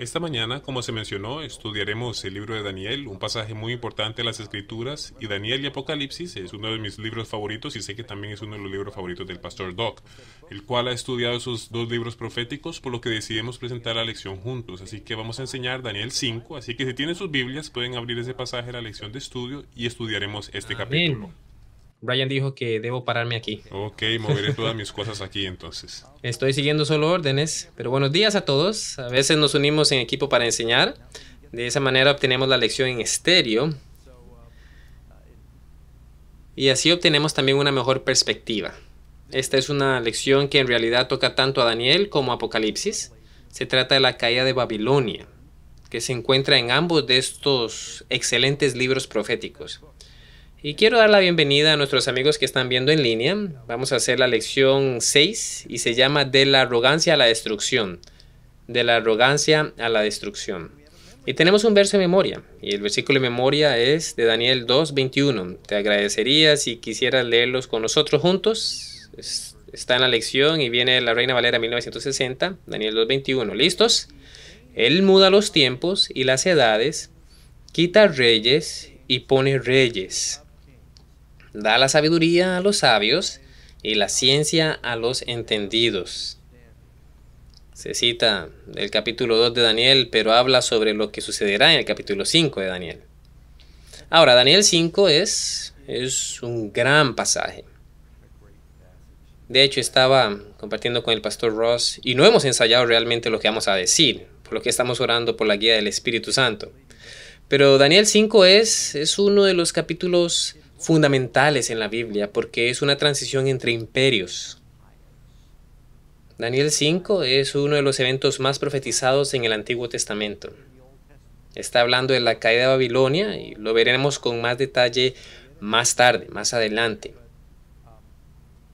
Esta mañana, como se mencionó, estudiaremos el libro de Daniel, un pasaje muy importante de las Escrituras, y Daniel y Apocalipsis es uno de mis libros favoritos y sé que también es uno de los libros favoritos del pastor Doc, el cual ha estudiado esos dos libros proféticos, por lo que decidimos presentar la lección juntos. Así que vamos a enseñar Daniel 5, así que si tienen sus Biblias pueden abrir ese pasaje a la lección de estudio y estudiaremos este capítulo. Amén. Brian dijo que debo pararme aquí. Ok, moveré todas mis cosas aquí entonces. Estoy siguiendo solo órdenes, pero buenos días a todos. A veces nos unimos en equipo para enseñar. De esa manera obtenemos la lección en estéreo. Y así obtenemos también una mejor perspectiva. Esta es una lección que en realidad toca tanto a Daniel como a Apocalipsis. Se trata de la caída de Babilonia, que se encuentra en ambos de estos excelentes libros proféticos. Y quiero dar la bienvenida a nuestros amigos que están viendo en línea. Vamos a hacer la lección 6 y se llama De la arrogancia a la destrucción. De la arrogancia a la destrucción. Y tenemos un verso de memoria, y el versículo de memoria es de Daniel 2:21. Te agradecería si quisieras leerlos con nosotros juntos. Está en la lección y viene la Reina Valera 1960, Daniel 2:21. ¿Listos? Él muda los tiempos y las edades, quita reyes y pone reyes. Da la sabiduría a los sabios y la ciencia a los entendidos. Se cita el capítulo 2 de Daniel, pero habla sobre lo que sucederá en el capítulo 5 de Daniel. Ahora, Daniel 5 es un gran pasaje. De hecho, estaba compartiendo con el pastor Ross y no hemos ensayado realmente lo que vamos a decir, por lo que estamos orando por la guía del Espíritu Santo. Pero Daniel 5 es uno de los capítulos fundamentales en la Biblia porque es una transición entre imperios. Daniel 5 es uno de los eventos más profetizados en el Antiguo Testamento. Está hablando de la caída de Babilonia y lo veremos con más detalle más tarde, más adelante.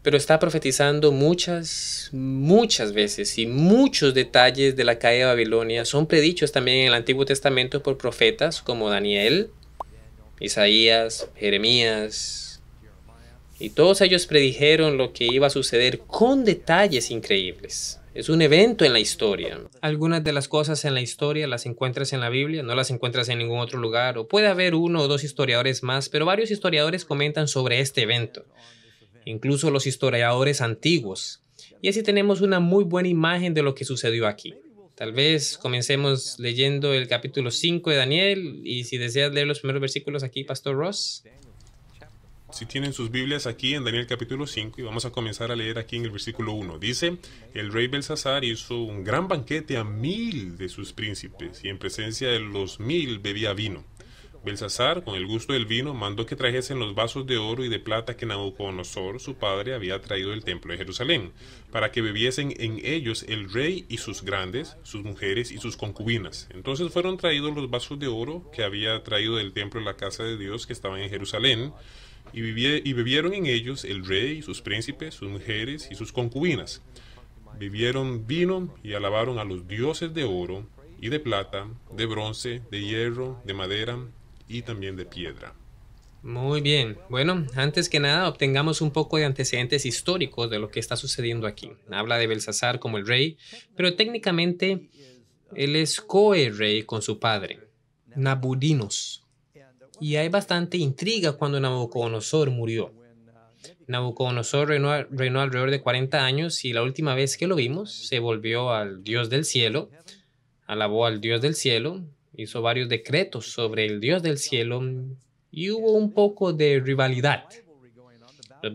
Pero está profetizando muchas veces y muchos detalles de la caída de Babilonia son predichos también en el Antiguo Testamento por profetas como Daniel, Isaías, Jeremías, y todos ellos predijeron lo que iba a suceder con detalles increíbles. Es un evento en la historia. Algunas de las cosas en la historia las encuentras en la Biblia, no las encuentras en ningún otro lugar, o puede haber uno o dos historiadores más, pero varios historiadores comentan sobre este evento, incluso los historiadores antiguos. Y así tenemos una muy buena imagen de lo que sucedió aquí. Tal vez comencemos leyendo el capítulo 5 de Daniel y si deseas leer los primeros versículos aquí, Pastor Ross. Si tienen sus Biblias aquí en Daniel capítulo 5 y vamos a comenzar a leer aquí en el versículo 1. Dice, el rey Belsasar hizo un gran banquete a 1000 de sus príncipes y en presencia de los 1000 bebía vino. Belsasar, con el gusto del vino, mandó que trajesen los vasos de oro y de plata que Nabucodonosor, su padre, había traído del templo de Jerusalén, para que bebiesen en ellos el rey y sus grandes, sus mujeres y sus concubinas. Entonces fueron traídos los vasos de oro que había traído del templo de la casa de Dios que estaban en Jerusalén, y bebieron en ellos el rey, sus príncipes, sus mujeres y sus concubinas. Bebieron vino y alabaron a los dioses de oro y de plata, de bronce, de hierro, de madera y también de piedra. Muy bien. Bueno, antes que nada, obtengamos un poco de antecedentes históricos de lo que está sucediendo aquí. Habla de Belsasar como el rey, pero técnicamente él es co-rey con su padre, Nabudinos. Y hay bastante intriga cuando Nabucodonosor murió. Nabucodonosor reinó alrededor de 40 años y la última vez que lo vimos se volvió al Dios del cielo, alabó al Dios del cielo, hizo varios decretos sobre el Dios del cielo y hubo un poco de rivalidad. Los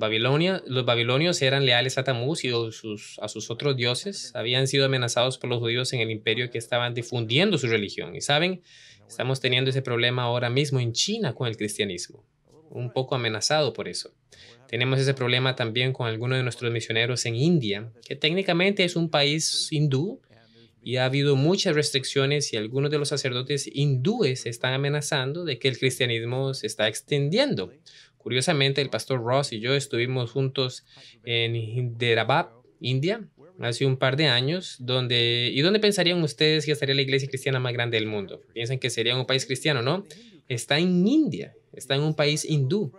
babilonios eran leales a Tamuz y a sus otros dioses. Habían sido amenazados por los judíos en el imperio que estaban difundiendo su religión. Y saben, estamos teniendo ese problema ahora mismo en China con el cristianismo. Un poco amenazado por eso. Tenemos ese problema también con algunos de nuestros misioneros en India, que técnicamente es un país hindú, y ha habido muchas restricciones y algunos de los sacerdotes hindúes están amenazando de que el cristianismo se está extendiendo. Curiosamente, el pastor Ross y yo estuvimos juntos en Hyderabad, India, hace un par de años. ¿Y dónde pensarían ustedes que estaría la iglesia cristiana más grande del mundo? Piensan que sería un país cristiano, ¿no? está en India, está en un país hindú.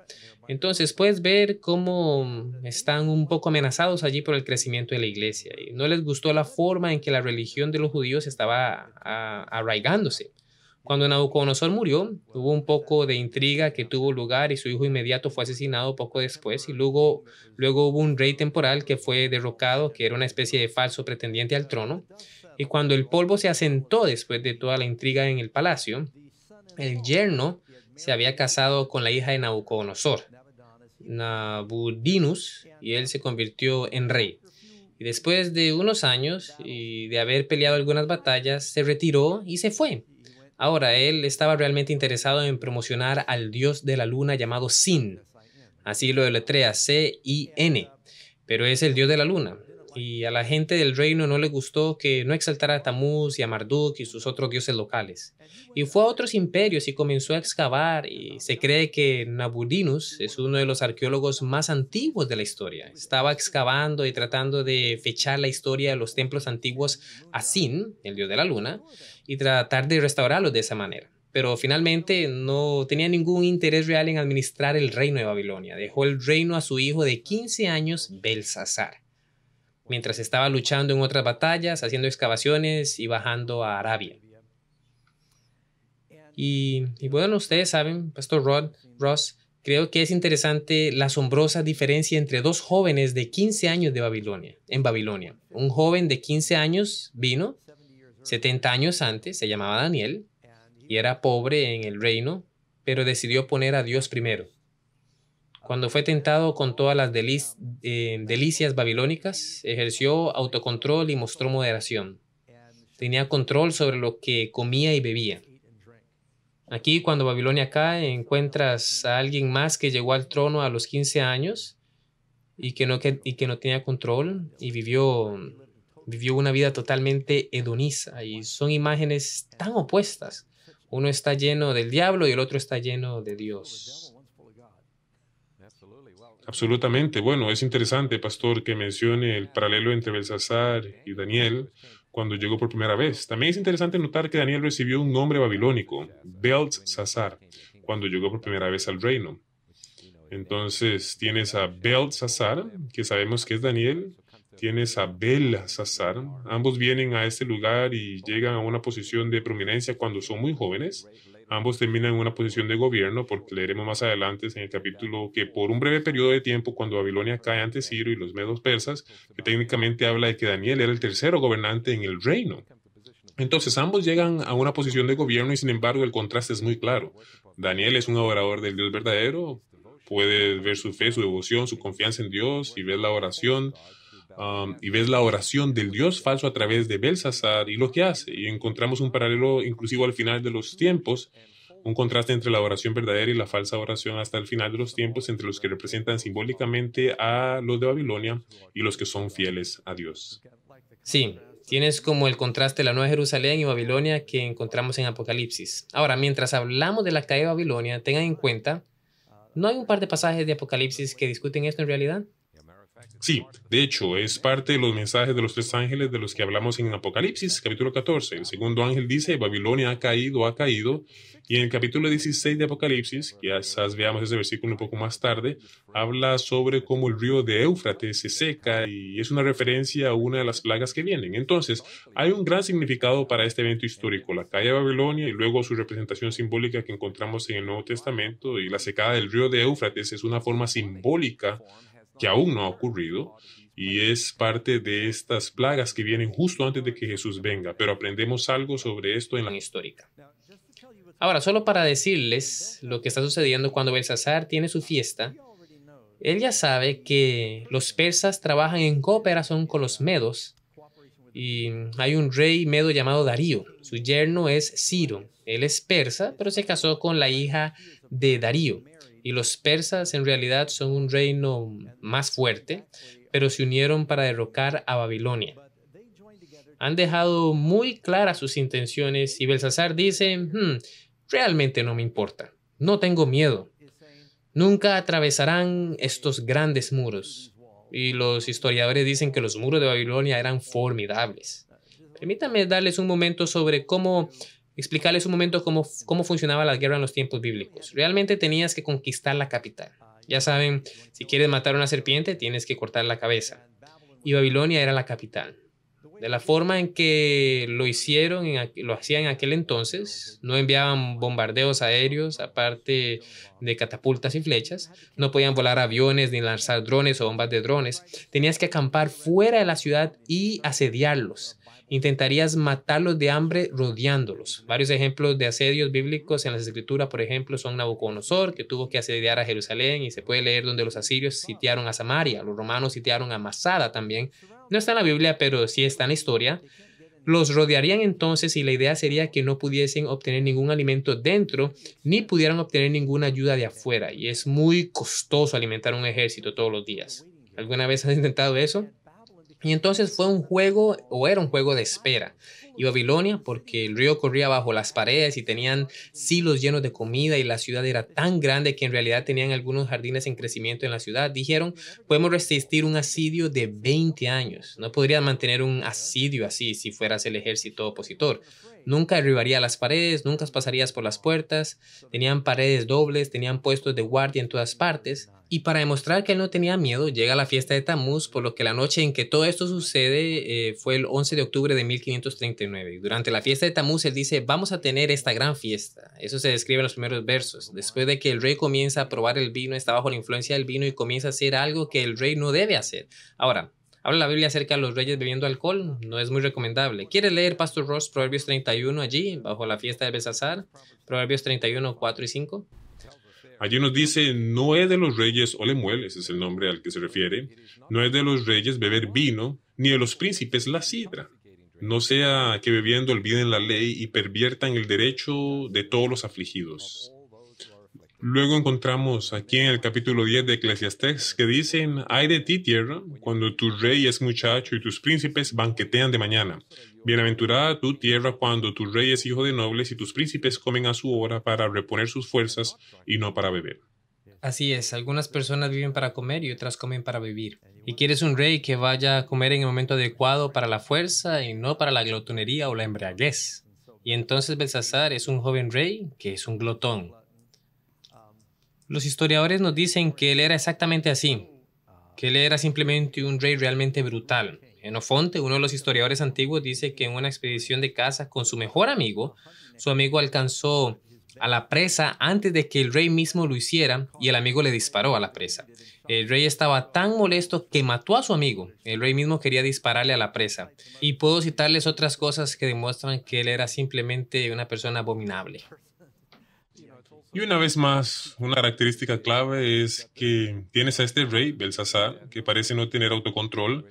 Entonces puedes ver cómo están un poco amenazados allí por el crecimiento de la iglesia y no les gustó la forma en que la religión de los judíos estaba arraigándose. Cuando Nabucodonosor murió, hubo un poco de intriga que tuvo lugar y su hijo inmediato fue asesinado poco después y luego hubo un rey temporal que fue derrocado, que era una especie de falso pretendiente al trono. Y cuando el polvo se asentó después de toda la intriga en el palacio, el yerno se había casado con la hija de Nabucodonosor, Nabudinus, y él se convirtió en rey. Y después de unos años y de haber peleado algunas batallas, se retiró y se fue. Ahora, él estaba realmente interesado en promocionar al dios de la luna llamado Sin. Así lo deletrea, C-I-N, pero es el dios de la luna. Y a la gente del reino no le gustó que no exaltara a Tamuz y a Marduk y sus otros dioses locales. Y fue a otros imperios y comenzó a excavar, y se cree que Nabudinus es uno de los arqueólogos más antiguos de la historia. Estaba excavando y tratando de fechar la historia de los templos antiguos a Sin, el dios de la luna, y tratar de restaurarlos de esa manera. Pero finalmente no tenía ningún interés real en administrar el reino de Babilonia. Dejó el reino a su hijo de 15 años, Belsasar, mientras estaba luchando en otras batallas, haciendo excavaciones y bajando a Arabia. Y bueno, ustedes saben, Pastor Ross, creo que es interesante la asombrosa diferencia entre dos jóvenes de 15 años en Babilonia. Un joven de 15 años vino 70 años antes, se llamaba Daniel, y era pobre en el reino, pero decidió poner a Dios primero. Cuando fue tentado con todas las delicias babilónicas, ejerció autocontrol y mostró moderación. Tenía control sobre lo que comía y bebía. Aquí, cuando Babilonia cae, encuentras a alguien más que llegó al trono a los 15 años y que no tenía control y vivió una vida totalmente hedonista. Y son imágenes tan opuestas. Uno está lleno del diablo y el otro está lleno de Dios. Absolutamente. Bueno, es interesante, pastor, que mencione el paralelo entre Belsasar y Daniel cuando llegó por primera vez. También es interesante notar que Daniel recibió un nombre babilónico, Belsasar, cuando llegó por primera vez al reino. Entonces tienes a Belsasar, que sabemos que es Daniel, tienes a Belsasar. Ambos vienen a este lugar y llegan a una posición de prominencia cuando son muy jóvenes. Ambos terminan en una posición de gobierno, porque leeremos más adelante en el capítulo que por un breve periodo de tiempo, cuando Babilonia cae ante Ciro y los medos persas, que técnicamente habla de que Daniel era el tercero gobernante en el reino. Entonces ambos llegan a una posición de gobierno y sin embargo el contraste es muy claro. Daniel es un adorador del Dios verdadero, puedes ver su fe, su devoción, su confianza en Dios, y ves la oración del Dios falso a través de Belsasar y lo que hace. Y encontramos un paralelo inclusivo al final de los tiempos, un contraste entre la oración verdadera y la falsa oración hasta el final de los tiempos, entre los que representan simbólicamente a los de Babilonia y los que son fieles a Dios. Sí, tienes como el contraste de la Nueva Jerusalén y Babilonia que encontramos en Apocalipsis. Ahora, mientras hablamos de la caída de Babilonia, tengan en cuenta, ¿no hay un par de pasajes de Apocalipsis que discuten esto en realidad? Sí, de hecho, es parte de los mensajes de los tres ángeles de los que hablamos en Apocalipsis, capítulo 14. El segundo ángel dice, Babilonia ha caído. Y en el capítulo 16 de Apocalipsis, que quizás veamos ese versículo un poco más tarde, habla sobre cómo el río de Éufrates se seca y es una referencia a una de las plagas que vienen. Entonces, hay un gran significado para este evento histórico, la caída de Babilonia y luego su representación simbólica que encontramos en el Nuevo Testamento, y la secada del río de Éufrates es una forma simbólica que aún no ha ocurrido y es parte de estas plagas que vienen justo antes de que Jesús venga, pero aprendemos algo sobre esto en la histórica. Ahora, solo para decirles lo que está sucediendo cuando Belsasar tiene su fiesta, él ya sabe que los persas trabajan en cooperación con los medos y hay un rey medo llamado Darío. Su yerno es Ciro. Él es persa, pero se casó con la hija de Darío. Y los persas en realidad son un reino más fuerte, pero se unieron para derrocar a Babilonia. Han dejado muy claras sus intenciones y Belsasar dice, realmente no me importa, no tengo miedo. Nunca atravesarán estos grandes muros. Y los historiadores dicen que los muros de Babilonia eran formidables. Permítanme darles un momento sobre cómo explicarles un momento cómo funcionaba la guerra en los tiempos bíblicos. Realmente tenías que conquistar la capital. Ya saben, si quieres matar a una serpiente, tienes que cortar la cabeza. Y Babilonia era la capital. De la forma en que lo hicieron, lo hacían en aquel entonces, no enviaban bombardeos aéreos, aparte de catapultas y flechas, no podían volar aviones ni lanzar drones o bombas de drones. Tenías que acampar fuera de la ciudad y asediarlos. Intentarías matarlos de hambre rodeándolos. Varios ejemplos de asedios bíblicos en las escrituras, por ejemplo, son Nabucodonosor, que tuvo que asediar a Jerusalén, y se puede leer donde los asirios sitiaron a Samaria, los romanos sitiaron a Masada también. No está en la Biblia, pero sí está en la historia. Los rodearían entonces y la idea sería que no pudiesen obtener ningún alimento dentro, ni pudieran obtener ninguna ayuda de afuera. Y es muy costoso alimentar un ejército todos los días. ¿Alguna vez has intentado eso? Y entonces fue un juego, o era un juego de espera. Y Babilonia, porque el río corría bajo las paredes y tenían silos llenos de comida y la ciudad era tan grande que en realidad tenían algunos jardines en crecimiento en la ciudad, dijeron, podemos resistir un asedio de 20 años. No podrías mantener un asedio así si fueras el ejército opositor. Nunca derribaría las paredes, nunca pasarías por las puertas, tenían paredes dobles, tenían puestos de guardia en todas partes. Y para demostrar que él no tenía miedo, llega la fiesta de Tamuz, por lo que la noche en que todo esto sucede fue el 11 de octubre de 1539. Durante la fiesta de Tamuz, él dice, vamos a tener esta gran fiesta. Eso se describe en los primeros versos. Después de que el rey comienza a probar el vino, está bajo la influencia del vino y comienza a hacer algo que el rey no debe hacer. Ahora, habla la Biblia acerca de los reyes bebiendo alcohol, no es muy recomendable. ¿Quieres leer, Pastor Ross, Proverbios 31 allí, bajo la fiesta de Belsasar? Proverbios 31, 4 y 5. Allí nos dice, no es de los reyes Olemuel, ese es el nombre al que se refiere, no es de los reyes beber vino, ni de los príncipes la sidra. No sea que bebiendo olviden la ley y perviertan el derecho de todos los afligidos. Luego encontramos aquí en el capítulo 10 de Eclesiastés que dicen, ay de ti, tierra, cuando tu rey es muchacho y tus príncipes banquetean de mañana. Bienaventurada tu tierra cuando tu rey es hijo de nobles y tus príncipes comen a su hora para reponer sus fuerzas y no para beber. Así es, algunas personas viven para comer y otras comen para vivir. Y quieres un rey que vaya a comer en el momento adecuado para la fuerza y no para la glotonería o la embriaguez. Y entonces Belsasar es un joven rey que es un glotón. Los historiadores nos dicen que él era exactamente así, que él era simplemente un rey realmente brutal. Xenofonte, uno de los historiadores antiguos, dice que en una expedición de caza con su mejor amigo, su amigo alcanzó a la presa antes de que el rey mismo lo hiciera y el amigo le disparó a la presa. El rey estaba tan molesto que mató a su amigo. El rey mismo quería dispararle a la presa. Y puedo citarles otras cosas que demuestran que él era simplemente una persona abominable. Y una vez más, una característica clave es que tienes a este rey, Belsasar, que parece no tener autocontrol,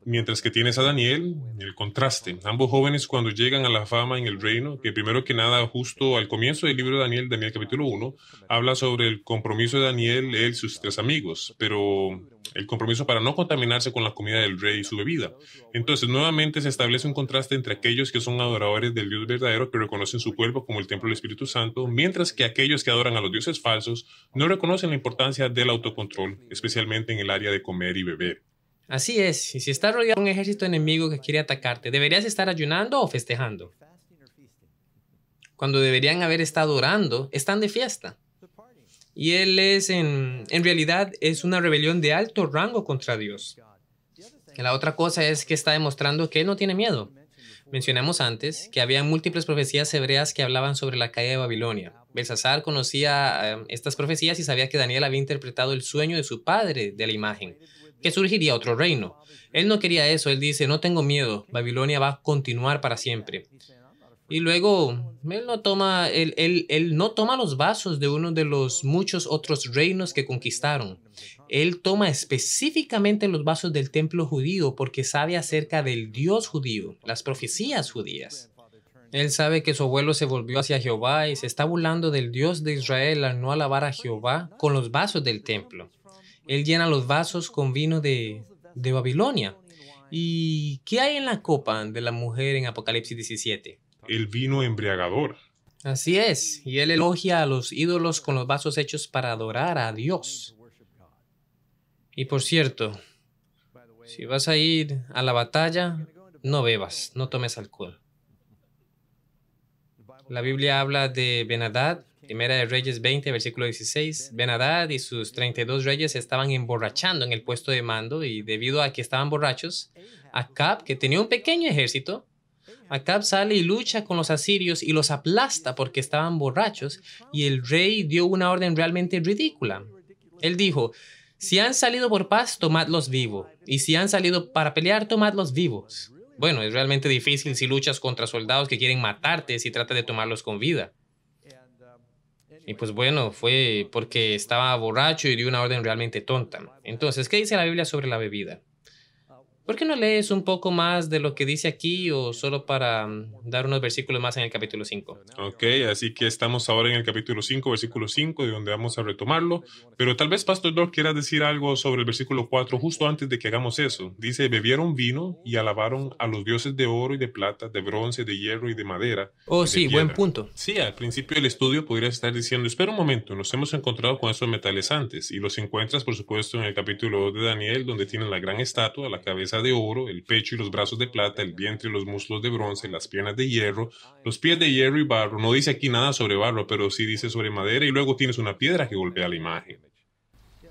mientras que tienes a Daniel, el contraste. Ambos jóvenes cuando llegan a la fama en el reino, que primero que nada, justo al comienzo del libro de Daniel, Daniel capítulo 1, habla sobre el compromiso de Daniel, él y sus tres amigos, pero el compromiso para no contaminarse con la comida del rey y su bebida. Entonces, nuevamente se establece un contraste entre aquellos que son adoradores del Dios verdadero, que reconocen su cuerpo como el templo del Espíritu Santo, mientras que aquellos que adoran a los dioses falsos no reconocen la importancia del autocontrol, especialmente en el área de comer y beber. Así es, y si estás rodeado de un ejército enemigo que quiere atacarte, ¿deberías estar ayunando o festejando? Cuando deberían haber estado orando, están de fiesta. Y él en realidad es una rebelión de alto rango contra Dios. Y la otra cosa es que está demostrando que él no tiene miedo. Mencionamos antes que había múltiples profecías hebreas que hablaban sobre la caída de Babilonia. Belsasar conocía estas profecías y sabía que Daniel había interpretado el sueño de su padre de la imagen, que surgiría otro reino. Él no quería eso, él dice, no tengo miedo, Babilonia va a continuar para siempre. Y luego, él no toma los vasos de uno de los muchos otros reinos que conquistaron. Él toma específicamente los vasos del templo judío porque sabe acerca del Dios judío, las profecías judías. Él sabe que su abuelo se volvió hacia Jehová y se está burlando del Dios de Israel al no alabar a Jehová con los vasos del templo. Él llena los vasos con vino de Babilonia. ¿Y qué hay en la copa de la mujer en Apocalipsis 17? El vino embriagador. Así es, y él elogia a los ídolos con los vasos hechos para adorar a Dios. Y por cierto, si vas a ir a la batalla, no bebas, no tomes alcohol. La Biblia habla de Ben-Hadad, Primera de Reyes 20, versículo 16. Ben-Hadad y sus 32 reyes estaban emborrachando en el puesto de mando y debido a que estaban borrachos, Acab, que tenía un pequeño ejército, Acab sale y lucha con los asirios y los aplasta porque estaban borrachos y el rey dio una orden realmente ridícula. Él dijo, si han salido por paz, tomadlos vivos, y si han salido para pelear, tomadlos vivos. Bueno, es realmente difícil si luchas contra soldados que quieren matarte si tratas de tomarlos con vida. Y pues bueno, fue porque estaba borracho y dio una orden realmente tonta. Entonces, ¿qué dice la Biblia sobre la bebida? ¿Por qué no lees un poco más de lo que dice aquí o solo para dar unos versículos más en el capítulo 5? Ok, así que estamos ahora en el capítulo 5, versículo 5, de donde vamos a retomarlo. Pero tal vez, Pastor Doc, quiera decir algo sobre el versículo 4 justo antes de que hagamos eso. Dice, bebieron vino y alabaron a los dioses de oro y de plata, de bronce, de hierro y de madera. Oh, y de sí, piedra. buen punto. Sí, al principio del estudio podrías estar diciendo, espera un momento, nos hemos encontrado con esos metales antes. Y los encuentras, por supuesto, en el capítulo 2 de Daniel, donde tienen la gran estatua, la cabeza de oro, el pecho y los brazos de plata, el vientre y los muslos de bronce, las piernas de hierro, los pies de hierro y barro. No dice aquí nada sobre barro, pero sí dice sobre madera y luego tienes una piedra que golpea la imagen.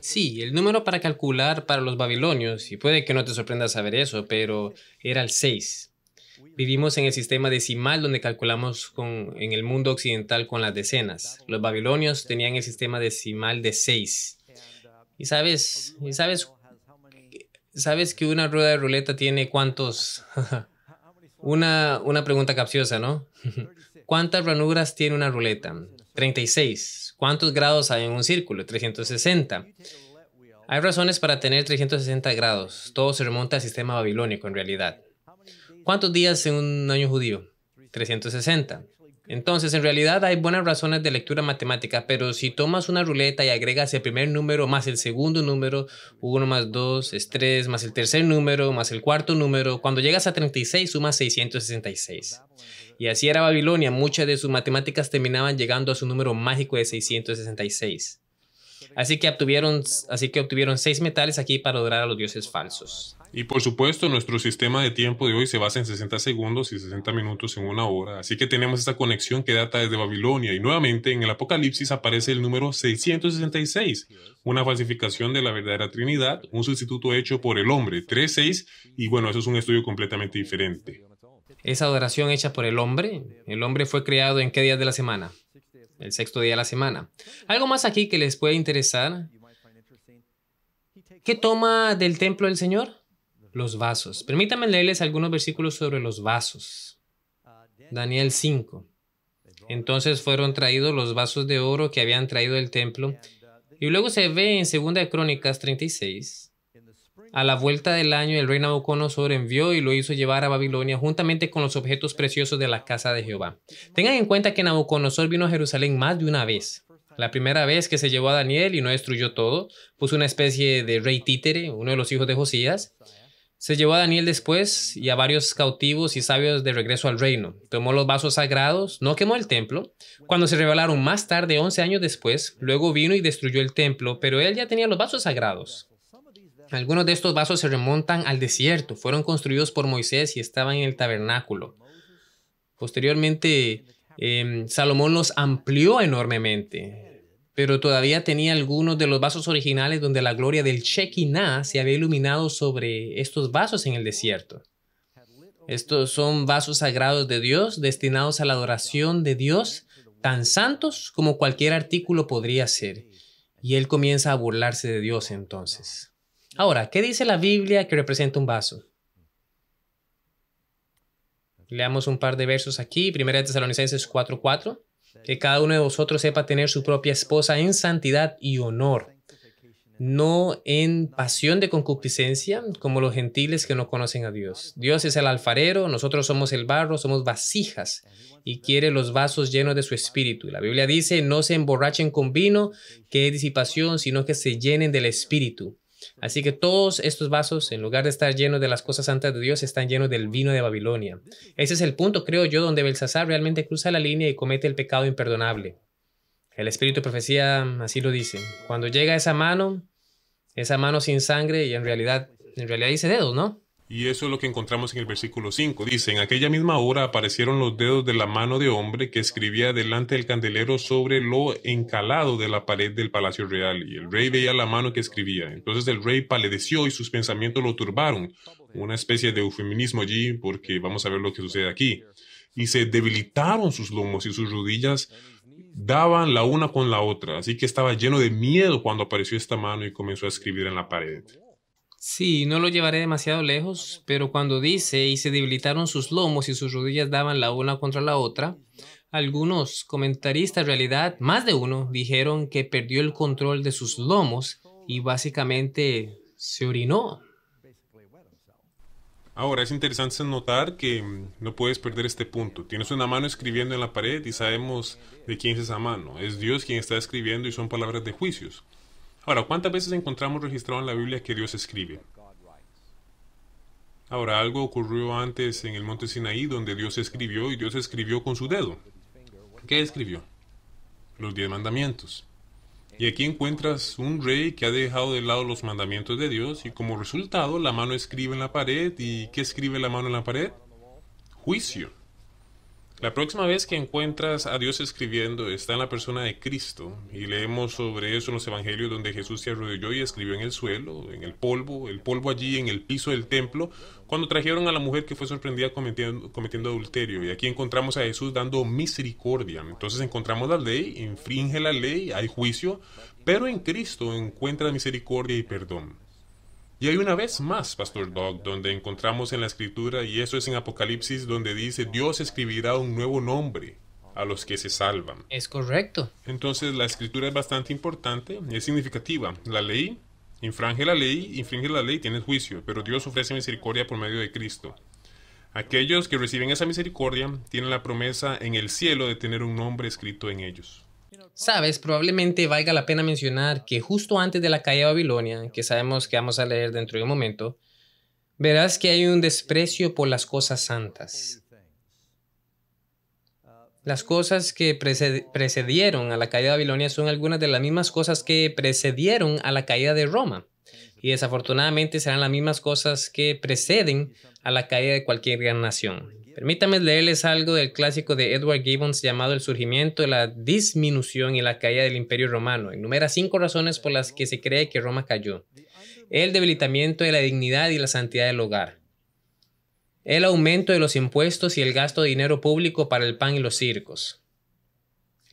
Sí, el número para calcular para los babilonios, y puede que no te sorprenda saber eso, pero era el 6. Vivimos en el sistema decimal donde calculamos en el mundo occidental con las decenas. Los babilonios tenían el sistema decimal de 6. ¿Y sabes que una rueda de ruleta tiene cuántos? Una pregunta capciosa, ¿no? ¿Cuántas ranuras tiene una ruleta? 36. ¿Cuántos grados hay en un círculo? 360. Hay razones para tener 360 grados. Todo se remonta al sistema babilónico en realidad. ¿Cuántos días en un año judío? 360. Entonces, en realidad hay buenas razones de lectura matemática, pero si tomas una ruleta y agregas el primer número más el segundo número, 1 más 2 es 3, más el tercer número, más el cuarto número, cuando llegas a 36 sumas 666. Y así era Babilonia, muchas de sus matemáticas terminaban llegando a su número mágico de 666. Así que obtuvieron 6 metales aquí para adorar a los dioses falsos. Y por supuesto, nuestro sistema de tiempo de hoy se basa en 60 segundos y 60 minutos en una hora. Así que tenemos esta conexión que data desde Babilonia. Y nuevamente en el Apocalipsis aparece el número 666, una falsificación de la verdadera Trinidad, un sustituto hecho por el hombre, 3-6, y bueno, eso es un estudio completamente diferente. Esa adoración hecha por el hombre fue creado ¿en qué días de la semana? El 6º día de la semana. Algo más aquí que les puede interesar. ¿Qué toma del templo del Señor? Los vasos. Permítanme leerles algunos versículos sobre los vasos. Daniel 5. Entonces fueron traídos los vasos de oro que habían traído del templo. Y luego se ve en 2 de Crónicas 36. A la vuelta del año, el rey Nabucodonosor envió y lo hizo llevar a Babilonia juntamente con los objetos preciosos de la casa de Jehová. Tengan en cuenta que Nabucodonosor vino a Jerusalén más de una vez. La primera vez que se llevó a Daniel y no destruyó todo, puso una especie de rey títere, uno de los hijos de Josías. Se llevó a Daniel después y a varios cautivos y sabios de regreso al reino. Tomó los vasos sagrados, no quemó el templo. Cuando se revelaron más tarde, 11 años después, luego vino y destruyó el templo, pero él ya tenía los vasos sagrados. Algunos de estos vasos se remontan al desierto, fueron construidos por Moisés y estaban en el tabernáculo. Posteriormente, Salomón los amplió enormemente, pero todavía tenía algunos de los vasos originales donde la gloria del Shekinah se había iluminado sobre estos vasos en el desierto. Estos son vasos sagrados de Dios, destinados a la adoración de Dios, tan santos como cualquier artículo podría ser. Y él comienza a burlarse de Dios entonces. Ahora, ¿qué dice la Biblia que representa un vaso? Leamos un par de versos aquí. 1 Tesalonicenses 4:4. Que cada uno de vosotros sepa tener su propia esposa en santidad y honor, no en pasión de concupiscencia, como los gentiles que no conocen a Dios. Dios es el alfarero, nosotros somos el barro, somos vasijas, y quiere los vasos llenos de su espíritu. Y la Biblia dice, no se emborrachen con vino, que es disipación, sino que se llenen del espíritu. Así que todos estos vasos, en lugar de estar llenos de las cosas santas de Dios, están llenos del vino de Babilonia. Ese es el punto, creo yo, donde Belsasar realmente cruza la línea y comete el pecado imperdonable. El espíritu de profecía así lo dice. Cuando llega esa mano sin sangre, y en realidad dice dedos, ¿no? Y eso es lo que encontramos en el versículo 5. Dice, en aquella misma hora aparecieron los dedos de la mano de hombre que escribía delante del candelero sobre lo encalado de la pared del palacio real. Y el rey veía la mano que escribía. Entonces el rey palideció y sus pensamientos lo turbaron. Una especie de eufemismo allí, porque vamos a ver lo que sucede aquí. Y se debilitaron sus lomos y sus rodillas daban la una con la otra. Así que estaba lleno de miedo cuando apareció esta mano y comenzó a escribir en la pared. Sí, no lo llevaré demasiado lejos, pero cuando dice y se debilitaron sus lomos y sus rodillas daban la una contra la otra, algunos comentaristas, en realidad más de uno, dijeron que perdió el control de sus lomos y básicamente se orinó. Ahora, es interesante notar que no puedes perder este punto. Tienes una mano escribiendo en la pared y sabemos de quién es esa mano. Es Dios quien está escribiendo y son palabras de juicios. Ahora, ¿cuántas veces encontramos registrado en la Biblia que Dios escribe? Ahora, algo ocurrió antes en el monte Sinaí donde Dios escribió y Dios escribió con su dedo. ¿Qué escribió? Los 10 mandamientos. Y aquí encuentras un rey que ha dejado de lado los mandamientos de Dios y como resultado la mano escribe en la pared. ¿Y qué escribe la mano en la pared? Juicio. La próxima vez que encuentras a Dios escribiendo está en la persona de Cristo y leemos sobre eso en los evangelios donde Jesús se arrodilló y escribió en el suelo, en el polvo allí en el piso del templo, cuando trajeron a la mujer que fue sorprendida cometiendo adulterio. Y aquí encontramos a Jesús dando misericordia. Entonces encontramos la ley, infringe la ley, hay juicio, pero en Cristo encuentra misericordia y perdón. Y hay una vez más, Pastor Doug, donde encontramos en la Escritura, y eso es en Apocalipsis, donde dice, Dios escribirá un nuevo nombre a los que se salvan. Es correcto. Entonces la Escritura es bastante importante, es significativa. La ley, infringe la ley, tienes juicio, pero Dios ofrece misericordia por medio de Cristo. Aquellos que reciben esa misericordia tienen la promesa en el cielo de tener un nombre escrito en ellos. Sabes, probablemente valga la pena mencionar que justo antes de la caída de Babilonia, que sabemos que vamos a leer dentro de un momento, verás que hay un desprecio por las cosas santas. Las cosas que precedieron a la caída de Babilonia son algunas de las mismas cosas que precedieron a la caída de Roma. Y desafortunadamente serán las mismas cosas que preceden a la caída de cualquier gran nación. Permítanme leerles algo del clásico de Edward Gibbons llamado El surgimiento, la disminución y la caída del Imperio Romano. Enumera 5 razones por las que se cree que Roma cayó. El debilitamiento de la dignidad y la santidad del hogar. El aumento de los impuestos y el gasto de dinero público para el pan y los circos.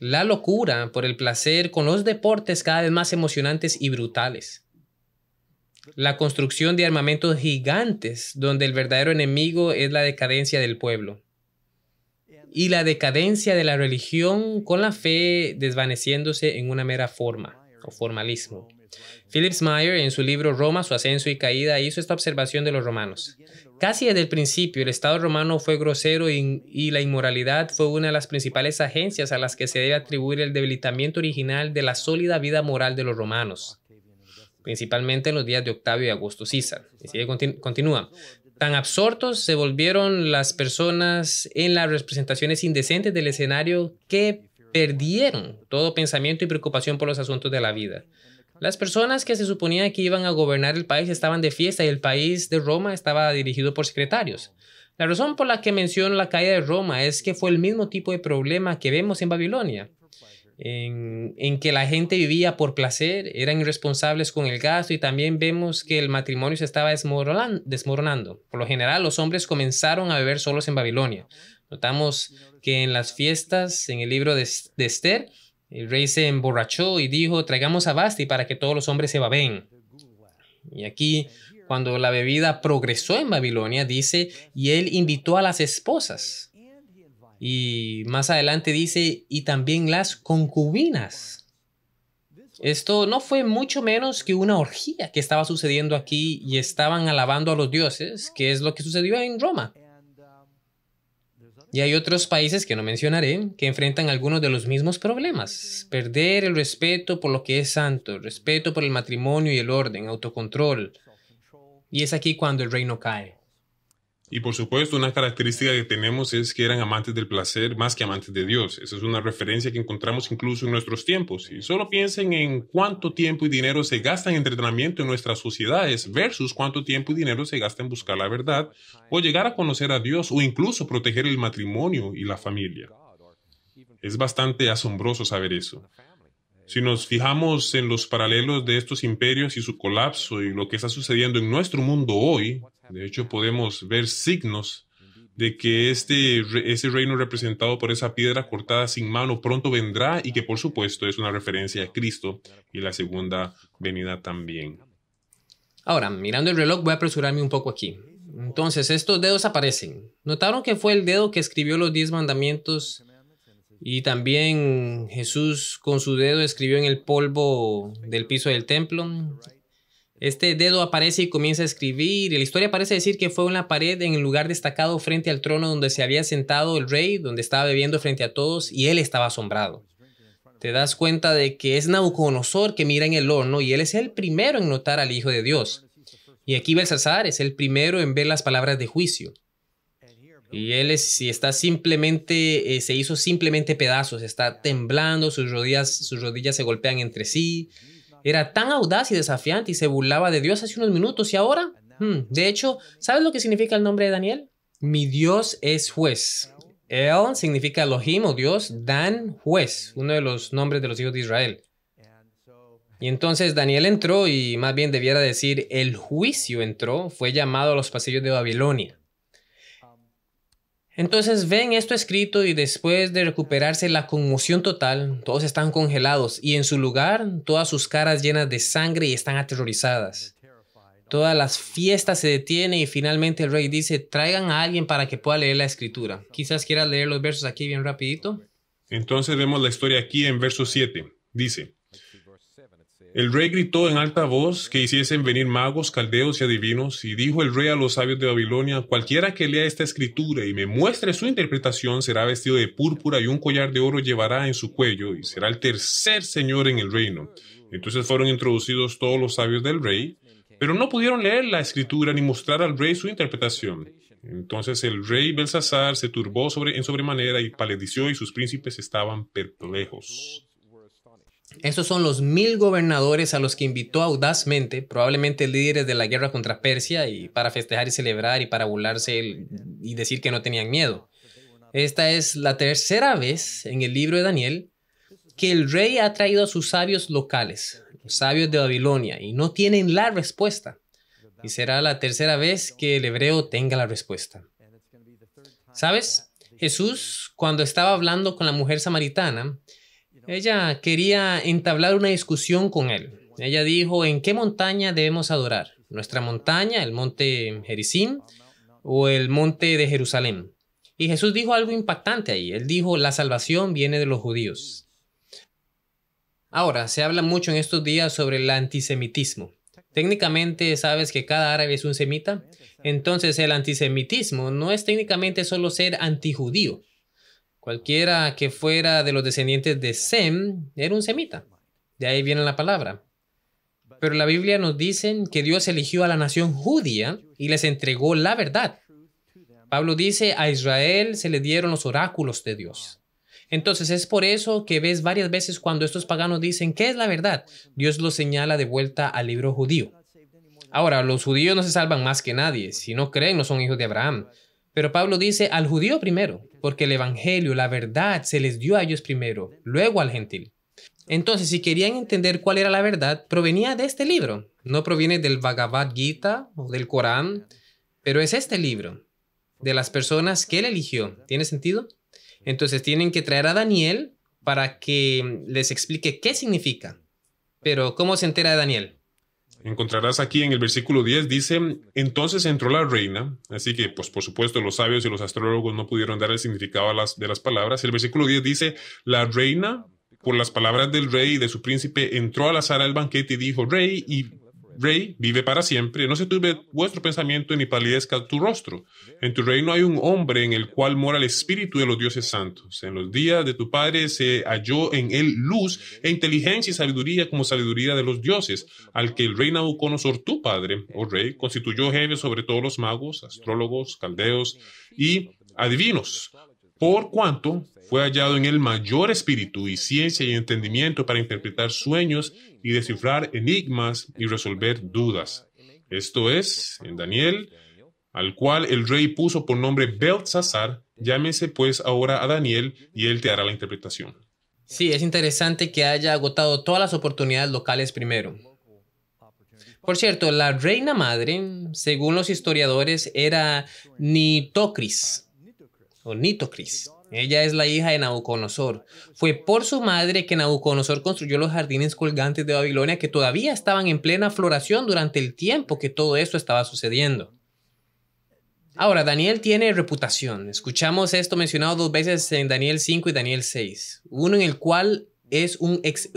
La locura por el placer con los deportes cada vez más emocionantes y brutales. La construcción de armamentos gigantes donde el verdadero enemigo es la decadencia del pueblo. Y la decadencia de la religión con la fe desvaneciéndose en una mera forma o formalismo. Philip Meyer, en su libro Roma, su ascenso y caída, hizo esta observación de los romanos. Casi desde el principio, el Estado romano fue grosero y la inmoralidad fue una de las principales agencias a las que se debe atribuir el debilitamiento original de la sólida vida moral de los romanos, principalmente en los días de Octavio y Augusto César. Y sigue, continúa. Tan absortos se volvieron las personas en las representaciones indecentes del escenario que perdieron todo pensamiento y preocupación por los asuntos de la vida. Las personas que se suponía que iban a gobernar el país estaban de fiesta y el país de Roma estaba dirigido por secretarios. La razón por la que menciono la caída de Roma es que fue el mismo tipo de problema que vemos en Babilonia, en que la gente vivía por placer, eran irresponsables con el gasto y también vemos que el matrimonio se estaba desmoronando. Por lo general, los hombres comenzaron a beber solos en Babilonia. Notamos que en las fiestas, en el libro de Esther, el rey se emborrachó y dijo, traigamos a Basti para que todos los hombres se babeen. Y aquí, cuando la bebida progresó en Babilonia, dice, y él invitó a las esposas. Y más adelante dice, y también las concubinas. Esto no fue mucho menos que una orgía que estaba sucediendo aquí y estaban alabando a los dioses, que es lo que sucedió en Roma. Y hay otros países que no mencionaré que enfrentan algunos de los mismos problemas. Perder el respeto por lo que es santo, el respeto por el matrimonio y el orden, autocontrol. Y es aquí cuando el reino cae. Y por supuesto, una característica que tenemos es que eran amantes del placer más que amantes de Dios. Esa es una referencia que encontramos incluso en nuestros tiempos. Y solo piensen en cuánto tiempo y dinero se gasta en entretenimiento en nuestras sociedades versus cuánto tiempo y dinero se gasta en buscar la verdad o llegar a conocer a Dios o incluso proteger el matrimonio y la familia. Es bastante asombroso saber eso. Si nos fijamos en los paralelos de estos imperios y su colapso y lo que está sucediendo en nuestro mundo hoy, de hecho podemos ver signos de que ese reino representado por esa piedra cortada sin mano pronto vendrá y que por supuesto es una referencia a Cristo y la segunda venida también. Ahora, mirando el reloj, voy a apresurarme un poco aquí. Entonces, estos dedos aparecen. ¿Notaron que fue el dedo que escribió los 10 mandamientos? Y también Jesús con su dedo escribió en el polvo del piso del templo. Este dedo aparece y comienza a escribir. Y la historia parece decir que fue en la pared en el lugar destacado frente al trono donde se había sentado el rey, donde estaba bebiendo frente a todos y él estaba asombrado. Te das cuenta de que es Nabucodonosor que mira en el horno y él es el primero en notar al Hijo de Dios. Y aquí Belsasar es el primero en ver las palabras de juicio. Y él se hizo simplemente pedazos, está temblando, sus rodillas se golpean entre sí. Era tan audaz y desafiante y se burlaba de Dios hace unos minutos y ahora, de hecho, ¿sabes lo que significa el nombre de Daniel? Mi Dios es juez. El significa Elohim o Dios, Dan, juez, uno de los nombres de los hijos de Israel. Y entonces Daniel entró y más bien debiera decir el juicio entró, fue llamado a los pasillos de Babilonia. Entonces ven esto escrito y después de recuperarse la conmoción total, todos están congelados y en su lugar todas sus caras llenas de sangre y están aterrorizadas. Todas las fiestas se detienen y finalmente el rey dice, traigan a alguien para que pueda leer la escritura. Quizás quieras leer los versos aquí bien rapidito. Entonces vemos la historia aquí en verso 7. Dice, el rey gritó en alta voz que hiciesen venir magos, caldeos y adivinos, y dijo el rey a los sabios de Babilonia, cualquiera que lea esta escritura y me muestre su interpretación será vestido de púrpura y un collar de oro llevará en su cuello, y será el tercer señor en el reino. Entonces fueron introducidos todos los sabios del rey, pero no pudieron leer la escritura ni mostrar al rey su interpretación. Entonces el rey Belsasar se turbó en sobremanera y palideció y sus príncipes estaban perplejos. Estos son los 1000 gobernadores a los que invitó audazmente, probablemente líderes de la guerra contra Persia, y para festejar y celebrar y para burlarse y decir que no tenían miedo. Esta es la tercera vez en el libro de Daniel que el rey ha traído a sus sabios locales, los sabios de Babilonia, y no tienen la respuesta. Y será la tercera vez que el hebreo tenga la respuesta. ¿Sabes? Jesús, cuando estaba hablando con la mujer samaritana, ella quería entablar una discusión con él. Ella dijo, ¿en qué montaña debemos adorar? ¿Nuestra montaña, el monte Gerizim, o el monte de Jerusalén? Y Jesús dijo algo impactante ahí. Él dijo, la salvación viene de los judíos. Ahora, se habla mucho en estos días sobre el antisemitismo. Técnicamente, ¿sabes que cada árabe es un semita? Entonces, el antisemitismo no es técnicamente solo ser antijudío. Cualquiera que fuera de los descendientes de Sem era un semita. De ahí viene la palabra. Pero la Biblia nos dice que Dios eligió a la nación judía y les entregó la verdad. Pablo dice, a Israel se le dieron los oráculos de Dios. Entonces es por eso que ves varias veces cuando estos paganos dicen, ¿qué es la verdad? Dios los señala de vuelta al libro judío. Ahora, los judíos no se salvan más que nadie. Si no creen, no son hijos de Abraham. Pero Pablo dice al judío primero, porque el evangelio, la verdad, se les dio a ellos primero, luego al gentil. Entonces, si querían entender cuál era la verdad, provenía de este libro. No proviene del Bhagavad Gita o del Corán, pero es este libro, de las personas que él eligió. ¿Tiene sentido? Entonces tienen que traer a Daniel para que les explique qué significa. Pero, ¿cómo se entera de Daniel? Encontrarás aquí en el versículo 10, dice, entonces entró la reina, así que pues por supuesto los sabios y los astrólogos no pudieron dar el significado de las palabras. El versículo 10 dice, la reina, por las palabras del rey y de su príncipe, entró a la sala del banquete y dijo, rey, y rey vive para siempre, no se turbe vuestro pensamiento ni palidezca tu rostro. En tu reino hay un hombre en el cual mora el espíritu de los dioses santos. En los días de tu padre se halló en él luz e inteligencia y sabiduría como sabiduría de los dioses, al que el rey Nabucodonosor, tu padre, oh rey, constituyó jefe sobre todos los magos, astrólogos, caldeos y adivinos, por cuanto fue hallado en él mayor espíritu y ciencia y entendimiento para interpretar sueños y descifrar enigmas y resolver dudas. Esto es, en Daniel, al cual el rey puso por nombre Beltsasar, llámese pues ahora a Daniel y él te hará la interpretación. Sí, es interesante que haya agotado todas las oportunidades locales primero. Por cierto, la reina madre, según los historiadores, era Nitocris o Nitocris. Ella es la hija de Nabucodonosor. Fue por su madre que Nabucodonosor construyó los jardines colgantes de Babilonia que todavía estaban en plena floración durante el tiempo que todo esto estaba sucediendo. Ahora, Daniel tiene reputación. Escuchamos esto mencionado 2 veces en Daniel 5 y Daniel 6. Uno en el cual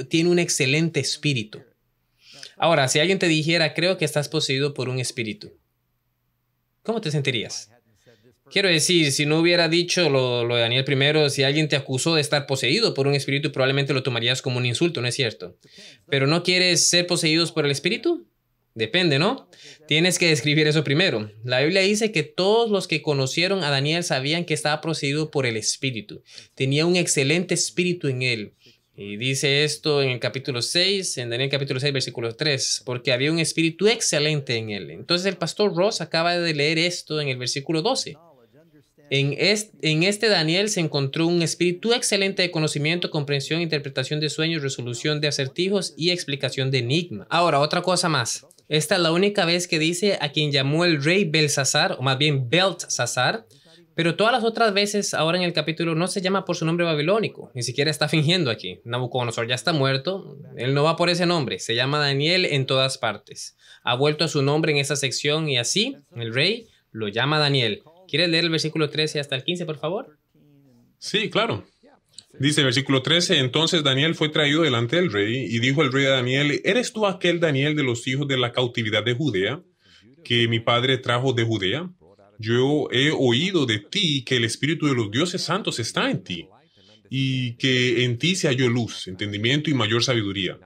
tiene un excelente espíritu. Ahora, si alguien te dijera, creo que estás poseído por un espíritu, ¿cómo te sentirías? Quiero decir, si no hubiera dicho lo de Daniel primero, si alguien te acusó de estar poseído por un espíritu, probablemente lo tomarías como un insulto, ¿no es cierto? ¿Pero no quieres ser poseídos por el espíritu? Depende, ¿no? Tienes que describir eso primero. La Biblia dice que todos los que conocieron a Daniel sabían que estaba poseído por el espíritu. Tenía un excelente espíritu en él. Y dice esto en el capítulo 6, en Daniel capítulo 6, versículo 3, porque había un espíritu excelente en él. Entonces el pastor Ross acaba de leer esto en el versículo 12. En este Daniel se encontró un espíritu excelente de conocimiento, comprensión, interpretación de sueños, resolución de acertijos y explicación de enigmas. Ahora, otra cosa más. Esta es la única vez que dice a quien llamó el rey Belsasar, o más bien Beltsasar, pero todas las otras veces ahora en el capítulo no se llama por su nombre babilónico, ni siquiera está fingiendo aquí. Nabucodonosor ya está muerto, él no va por ese nombre, se llama Daniel en todas partes. Ha vuelto a su nombre en esa sección y así el rey lo llama Daniel. ¿Quieres leer el versículo 13 hasta el 15, por favor? Sí, claro. Dice versículo 13, entonces Daniel fue traído delante del rey y dijo el rey a Daniel, ¿eres tú aquel Daniel de los hijos de la cautividad de Judea, que mi padre trajo de Judea? Yo he oído de ti que el espíritu de los dioses santos está en ti, y que en ti se halló luz, entendimiento y mayor sabiduría.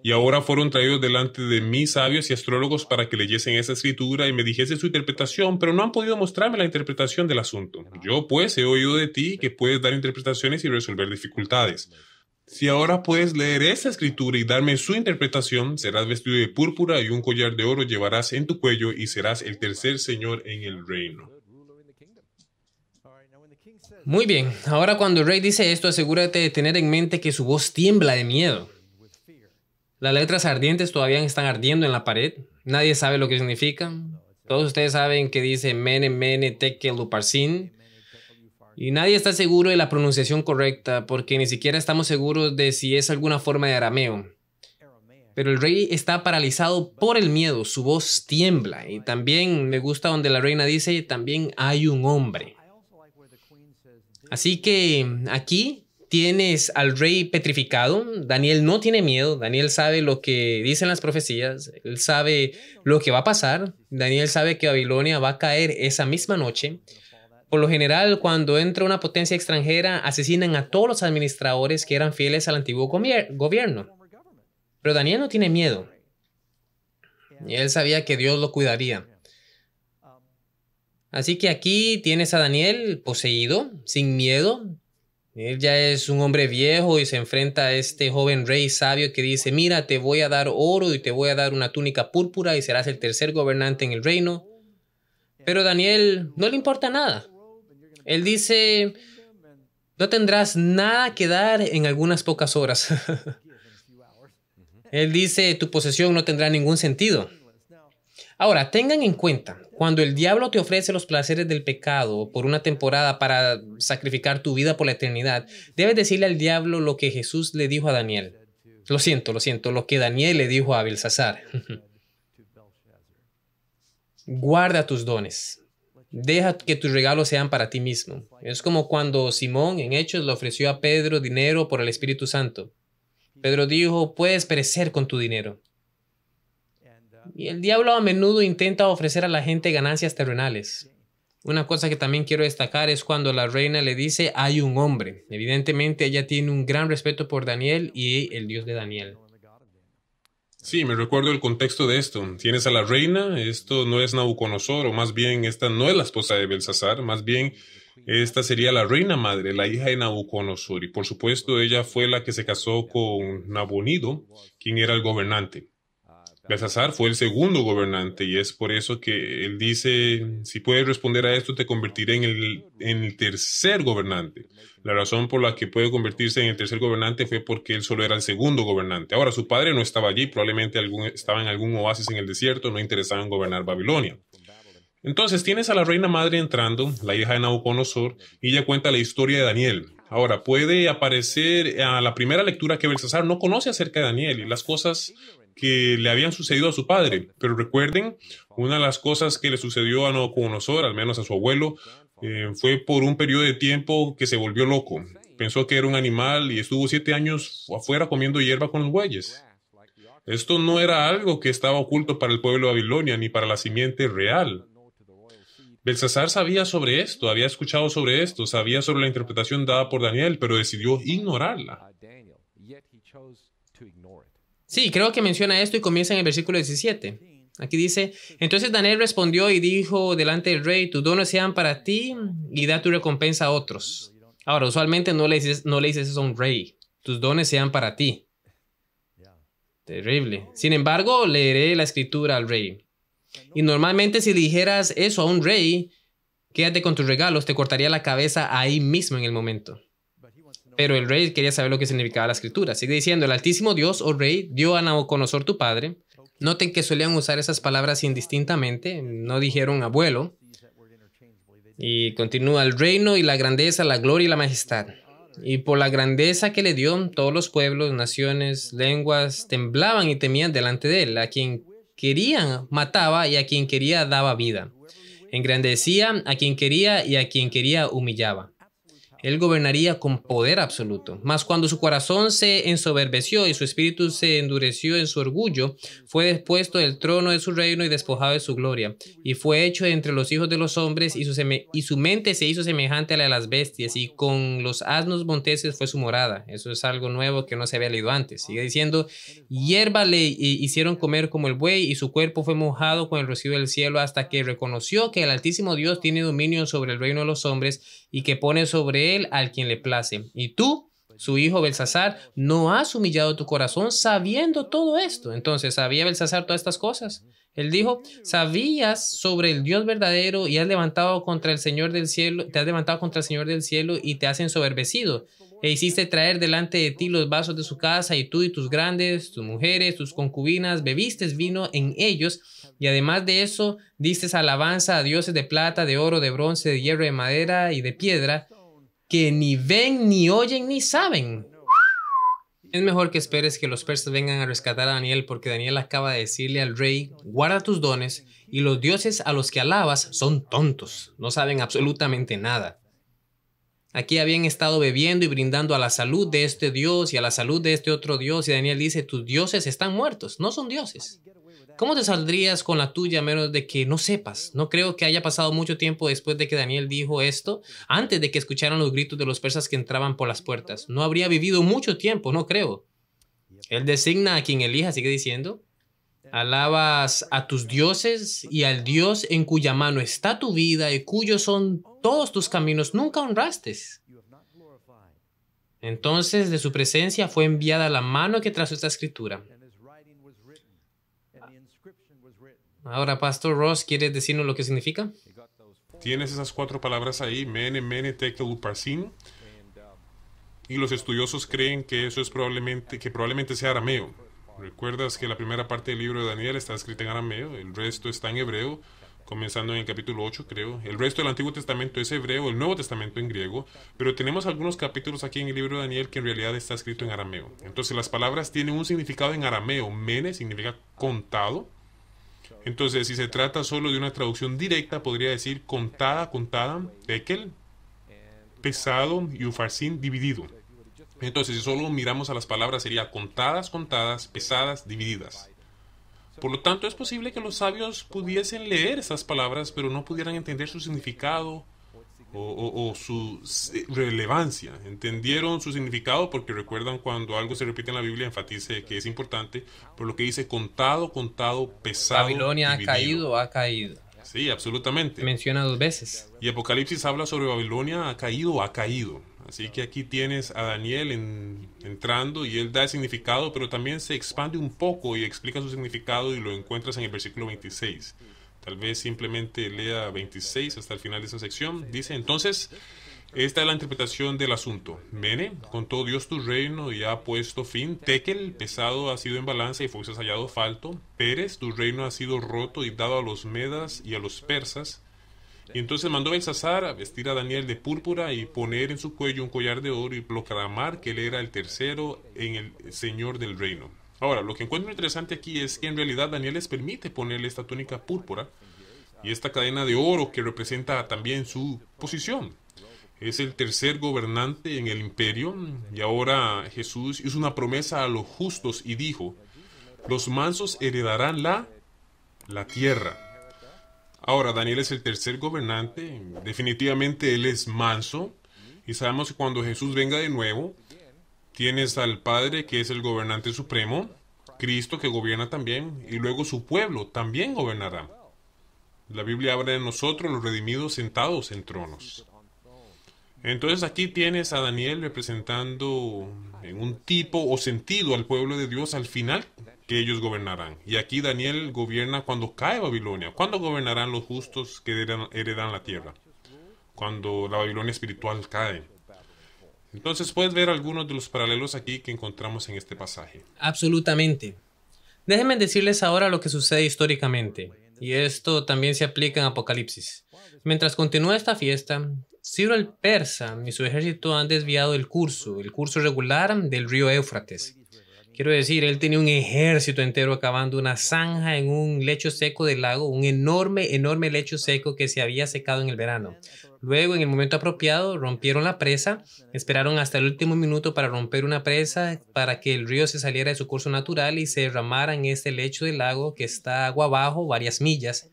Y ahora fueron traídos delante de mí sabios y astrólogos para que leyesen esa escritura y me dijesen su interpretación, pero no han podido mostrarme la interpretación del asunto. Yo, pues, he oído de ti que puedes dar interpretaciones y resolver dificultades. Si ahora puedes leer esa escritura y darme su interpretación, serás vestido de púrpura y un collar de oro llevarás en tu cuello y serás el tercer señor en el reino. Muy bien, ahora cuando el rey dice esto, asegúrate de tener en mente que su voz tiembla de miedo. Las letras ardientes todavía están ardiendo en la pared. Nadie sabe lo que significan. Todos ustedes saben que dice Mene, Mene, Tekel, Uparsin. Y nadie está seguro de la pronunciación correcta porque ni siquiera estamos seguros de si es alguna forma de arameo. Pero el rey está paralizado por el miedo. Su voz tiembla. Y también me gusta donde la reina dice, también hay un hombre. Así que aquí tienes al rey petrificado. Daniel no tiene miedo. Daniel sabe lo que dicen las profecías. Él sabe lo que va a pasar. Daniel sabe que Babilonia va a caer esa misma noche. Por lo general, cuando entra una potencia extranjera, asesinan a todos los administradores que eran fieles al antiguo gobierno. Pero Daniel no tiene miedo. Y él sabía que Dios lo cuidaría. Así que aquí tienes a Daniel poseído, sin miedo. Él ya es un hombre viejo y se enfrenta a este joven rey sabio que dice, mira, te voy a dar oro y te voy a dar una túnica púrpura y serás el tercer gobernante en el reino. Pero Daniel no le importa nada. Él dice, no tendrás nada que dar en algunas pocas horas. Él dice, tu posesión no tendrá ningún sentido. Ahora, tengan en cuenta, cuando el diablo te ofrece los placeres del pecado por una temporada para sacrificar tu vida por la eternidad, debes decirle al diablo lo que Jesús le dijo a Daniel. Lo siento, lo que Daniel le dijo a Belsasar. Guarda tus dones. Deja que tus regalos sean para ti mismo. Es como cuando Simón en Hechos le ofreció a Pedro dinero por el Espíritu Santo. Pedro dijo, puedes perecer con tu dinero. Y el diablo a menudo intenta ofrecer a la gente ganancias terrenales. Una cosa que también quiero destacar es cuando la reina le dice hay un hombre. Evidentemente ella tiene un gran respeto por Daniel y el Dios de Daniel. Sí, me recuerdo el contexto de esto. Tienes a la reina, esto no es Nabucodonosor, o más bien esta no es la esposa de Belsasar, más bien esta sería la reina madre, la hija de Nabucodonosor. Y por supuesto ella fue la que se casó con Nabonido, quien era el gobernante. Belsasar fue el segundo gobernante y es por eso que él dice, si puedes responder a esto te convertiré en el tercer gobernante. La razón por la que puede convertirse en el tercer gobernante fue porque él solo era el segundo gobernante. Ahora, su padre no estaba allí, probablemente estaba en algún oasis en el desierto, no interesaba en gobernar Babilonia. Entonces tienes a la reina madre entrando, la hija de Nabucodonosor, y ella cuenta la historia de Daniel. Ahora, puede aparecer a la primera lectura que Belsasar no conoce acerca de Daniel y las cosas que le habían sucedido a su padre. Pero recuerden, una de las cosas que le sucedió a Nabucodonosor, al menos a su abuelo, fue por un periodo de tiempo que se volvió loco. Pensó que era un animal y estuvo 7 años afuera comiendo hierba con los bueyes. Esto no era algo que estaba oculto para el pueblo de Babilonia ni para la simiente real. Belsasar sabía sobre esto, había escuchado sobre esto, sabía sobre la interpretación dada por Daniel, pero decidió ignorarla. Sí, creo que menciona esto y comienza en el versículo 17. Aquí dice, entonces Daniel respondió y dijo delante del rey, tus dones sean para ti y da tu recompensa a otros. Ahora, usualmente no le dices eso a un rey, tus dones sean para ti. Terrible. Sin embargo, leeré la escritura al rey. Y normalmente si le dijeras eso a un rey, quédate con tus regalos, te cortaría la cabeza ahí mismo en el momento. Pero el rey quería saber lo que significaba la escritura. Sigue diciendo, el Altísimo Dios, oh rey, dio a Nabucodonosor tu padre. Noten que solían usar esas palabras indistintamente, no dijeron abuelo. Y continúa, el reino y la grandeza, la gloria y la majestad. Y por la grandeza que le dio, todos los pueblos, naciones, lenguas, temblaban y temían delante de él. A quien quería mataba y a quien quería daba vida. Engrandecía a quien quería y a quien quería humillaba. Él gobernaría con poder absoluto. Mas cuando su corazón se ensoberbeció y su espíritu se endureció en su orgullo, fue depuesto del trono de su reino y despojado de su gloria. Y fue hecho entre los hijos de los hombres y su mente se hizo semejante a la de las bestias y con los asnos monteses fue su morada. Eso es algo nuevo que no se había leído antes. Sigue diciendo, hierba le hicieron comer como el buey y su cuerpo fue mojado con el rocío del cielo hasta que reconoció que el Altísimo Dios tiene dominio sobre el reino de los hombres y que pone sobre él al quien le place. Y tú, su hijo Belsasar, no has humillado tu corazón sabiendo todo esto. Entonces, ¿sabía Belsasar todas estas cosas? Él dijo, sabías sobre el Dios verdadero y has levantado contra el Señor del cielo, te has levantado contra el Señor del cielo y te has ensoberbecido. E hiciste traer delante de ti los vasos de su casa y tú y tus grandes, tus mujeres, tus concubinas, bebiste vino en ellos. Y además de eso, diste alabanza a dioses de plata, de oro, de bronce, de hierro, de madera y de piedra, que ni ven, ni oyen, ni saben. Es mejor que esperes que los persas vengan a rescatar a Daniel, porque Daniel acaba de decirle al rey, guarda tus dones, y los dioses a los que alabas son tontos, no saben absolutamente nada. Aquí habían estado bebiendo y brindando a la salud de este dios y a la salud de este otro dios, y Daniel dice, tus dioses están muertos, no son dioses. ¿Cómo te saldrías con la tuya a menos de que no sepas? No creo que haya pasado mucho tiempo después de que Daniel dijo esto, antes de que escucharan los gritos de los persas que entraban por las puertas. No habría vivido mucho tiempo, no creo. Él designa a quien elija, sigue diciendo. Alabas a tus dioses y al Dios en cuya mano está tu vida y cuyos son todos tus caminos, nunca honraste. Entonces de su presencia fue enviada la mano que trazó esta escritura. Ahora, Pastor Ross, ¿quieres decirnos lo que significa? Tienes esas 4 palabras ahí, mene, mene, tekel, uparsin, y los estudiosos creen que eso es probablemente sea arameo. Recuerdas que la primera parte del libro de Daniel está escrita en arameo, el resto está en hebreo, comenzando en el capítulo 8, creo. El resto del Antiguo Testamento es hebreo, el Nuevo Testamento en griego, pero tenemos algunos capítulos aquí en el libro de Daniel que en realidad está escrito en arameo. Entonces las palabras tienen un significado en arameo. Mene significa contado. Entonces, si se trata solo de una traducción directa, podría decir contada, tekel, pesado, y ufarsin, dividido. Entonces, si solo miramos a las palabras, sería contadas, pesadas, divididas. Por lo tanto, es posible que los sabios pudiesen leer esas palabras, pero no pudieran entender su significado o su relevancia. Entendieron su significado porque recuerdan cuando algo se repite en la Biblia, enfatice que es importante, por lo que dice contado, contado, pesado, Babilonia ha dividido. caído, ha caído. Sí, absolutamente. Menciona 2 veces. Y Apocalipsis habla sobre Babilonia ha caído, ha caído. Así que aquí tienes a Daniel entrando y él da el significado, pero también se expande un poco y explica su significado y lo encuentras en el versículo 26. Tal vez simplemente lea 26 hasta el final de esa sección. Dice, entonces, esta es la interpretación del asunto. Mene, contó Dios tu reino y ha puesto fin. Tekel, pesado ha sido en balanza y fuerzas hallado falto. Pérez, tu reino ha sido roto y dado a los medas y a los persas. Y entonces mandó Belsasar a vestir a Daniel de púrpura y poner en su cuello un collar de oro y proclamar que él era el tercero en el señor del reino. Ahora, lo que encuentro interesante aquí es que en realidad Daniel les permite ponerle esta túnica púrpura y esta cadena de oro que representa también su posición. Es el tercer gobernante en el imperio y ahora Jesús hizo una promesa a los justos y dijo, los mansos heredarán la tierra. Ahora, Daniel es el tercer gobernante, definitivamente él es manso, y sabemos que cuando Jesús venga de nuevo, tienes al Padre que es el gobernante supremo, Cristo que gobierna también, y luego su pueblo también gobernará. La Biblia habla de nosotros, los redimidos, sentados en tronos. Entonces aquí tienes a Daniel representando en un tipo o sentido al pueblo de Dios al final que ellos gobernarán. Y aquí Daniel gobierna cuando cae Babilonia. ¿Cuándo gobernarán los justos que heredan la tierra? Cuando la Babilonia espiritual cae. Entonces puedes ver algunos de los paralelos aquí que encontramos en este pasaje. Absolutamente. Déjenme decirles ahora lo que sucede históricamente. Y esto también se aplica en Apocalipsis. Mientras continúa esta fiesta, Ciro el persa y su ejército han desviado el curso regular del río Éufrates. Quiero decir, él tenía un ejército entero acabando una zanja en un lecho seco del lago, un enorme lecho seco que se había secado en el verano. Luego, en el momento apropiado, rompieron la presa, esperaron hasta el último minuto para romper una presa para que el río se saliera de su curso natural y se derramara en este lecho del lago que está agua abajo varias millas.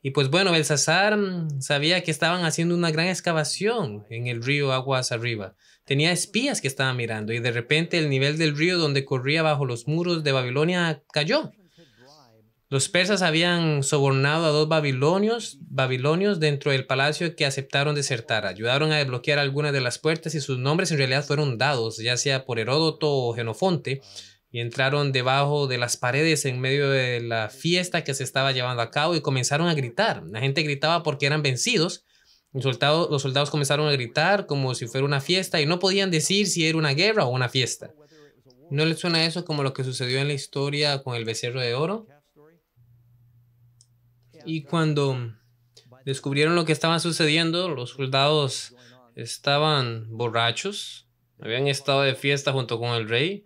Y pues bueno, Belsasar sabía que estaban haciendo una gran excavación en el río aguas arriba. Tenía espías que estaban mirando y de repente el nivel del río donde corría bajo los muros de Babilonia cayó. Los persas habían sobornado a 2 babilonios dentro del palacio que aceptaron desertar. Ayudaron a desbloquear algunas de las puertas y sus nombres en realidad fueron dados, ya sea por Heródoto o Jenofonte, y entraron debajo de las paredes en medio de la fiesta que se estaba llevando a cabo y comenzaron a gritar. La gente gritaba porque eran vencidos. Los soldados comenzaron a gritar como si fuera una fiesta y no podían decir si era una guerra o una fiesta. ¿No les suena eso como lo que sucedió en la historia con el becerro de oro? Y cuando descubrieron lo que estaba sucediendo, los soldados estaban borrachos, habían estado de fiesta junto con el rey.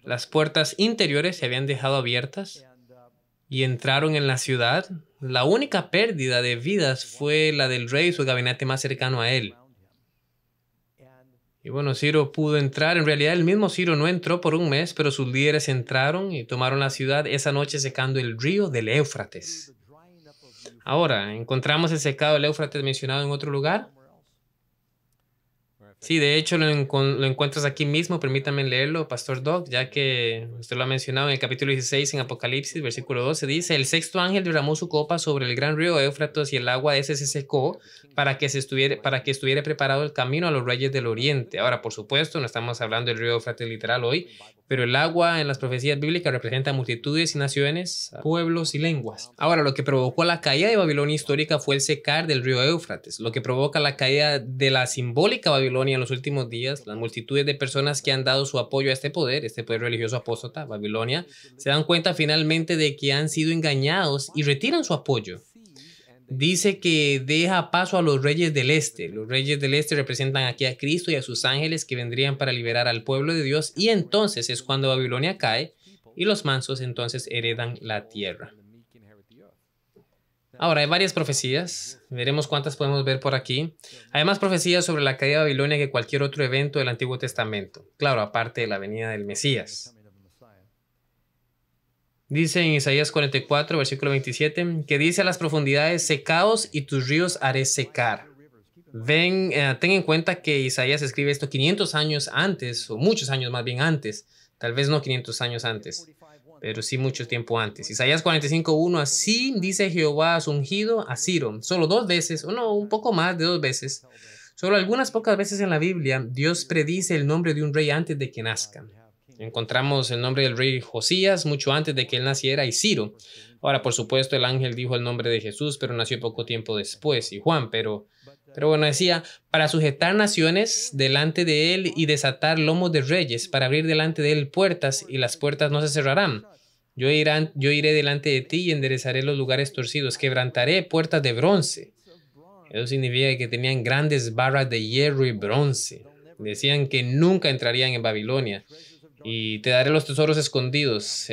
Las puertas interiores se habían dejado abiertas y entraron en la ciudad. La única pérdida de vidas fue la del rey y su gabinete más cercano a él. Y bueno, Ciro pudo entrar. En realidad, el mismo Ciro no entró por un mes, pero sus líderes entraron y tomaron la ciudad esa noche secando el río del Éufrates. Ahora, ¿encontramos el secado del Éufrates mencionado en otro lugar? Sí, de hecho lo encuentras aquí mismo, permítame leerlo, Pastor Doc, ya que usted lo ha mencionado en el capítulo 16 en Apocalipsis, versículo 12, dice, el sexto ángel derramó su copa sobre el gran río Éufrates y el agua de ese se secó para que estuviera preparado el camino a los reyes del oriente. Ahora, por supuesto, no estamos hablando del río Éufrates literal hoy, pero el agua en las profecías bíblicas representa multitudes y naciones, pueblos y lenguas. Ahora, lo que provocó la caída de Babilonia histórica fue el secar del río Éufrates. Lo que provoca la caída de la simbólica Babilonia en los últimos días, las multitudes de personas que han dado su apoyo a este poder religioso apóstata, Babilonia, se dan cuenta finalmente de que han sido engañados y retiran su apoyo. Dice que deja paso a los reyes del este. Los reyes del este representan aquí a Cristo y a sus ángeles que vendrían para liberar al pueblo de Dios, y entonces es cuando Babilonia cae y los mansos entonces heredan la tierra. Ahora, hay varias profecías, veremos cuántas podemos ver por aquí. Hay más profecías sobre la caída de Babilonia que cualquier otro evento del Antiguo Testamento, claro, aparte de la venida del Mesías. Dice en Isaías 44, versículo 27, que dice: a las profundidades, secaos y tus ríos haré secar. Ten en cuenta que Isaías escribe esto 500 años antes, o muchos años más bien antes, tal vez no 500 años antes, pero sí mucho tiempo antes. Isaías 45:1, así dice Jehová a su ungido, a Ciro. Solo 2 veces, o no, un poco más de 2 veces. Solo algunas pocas veces en la Biblia, Dios predice el nombre de un rey antes de que nazca. Encontramos el nombre del rey Josías mucho antes de que él naciera, y Ciro. Ahora, por supuesto, el ángel dijo el nombre de Jesús, pero nació poco tiempo después, y Juan, pero bueno, decía, para sujetar naciones delante de él y desatar lomos de reyes, para abrir delante de él puertas, y las puertas no se cerrarán. Yo iré delante de ti y enderezaré los lugares torcidos, quebrantaré puertas de bronce. Eso significa que tenían grandes barras de hierro y bronce. Decían que nunca entrarían en Babilonia. Y te daré los tesoros escondidos.